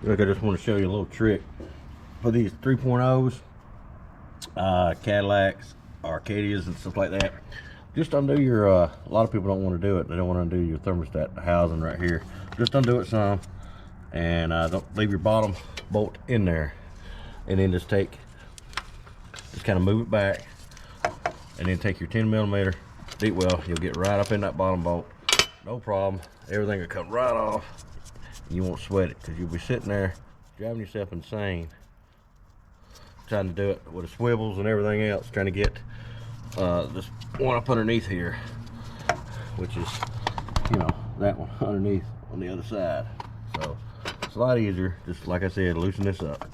Look, I just want to show you a little trick for these 3.0s, Cadillacs, Arcadias, and stuff like that. Just undo your, a lot of people don't want to do it. They don't want to undo your thermostat housing right here. Just undo it some, and don't leave your bottom bolt in there. And then just kind of move it back, and then take your 10mm deep well. You'll get right up in that bottom bolt. No problem. Everything will come right off. You won't sweat it, because you'll be sitting there driving yourself insane trying to do it with the swivels and everything else, trying to get this one up underneath here, which is, you know, that one underneath on the other side. So it's a lot easier. Just like I said, loosen this up.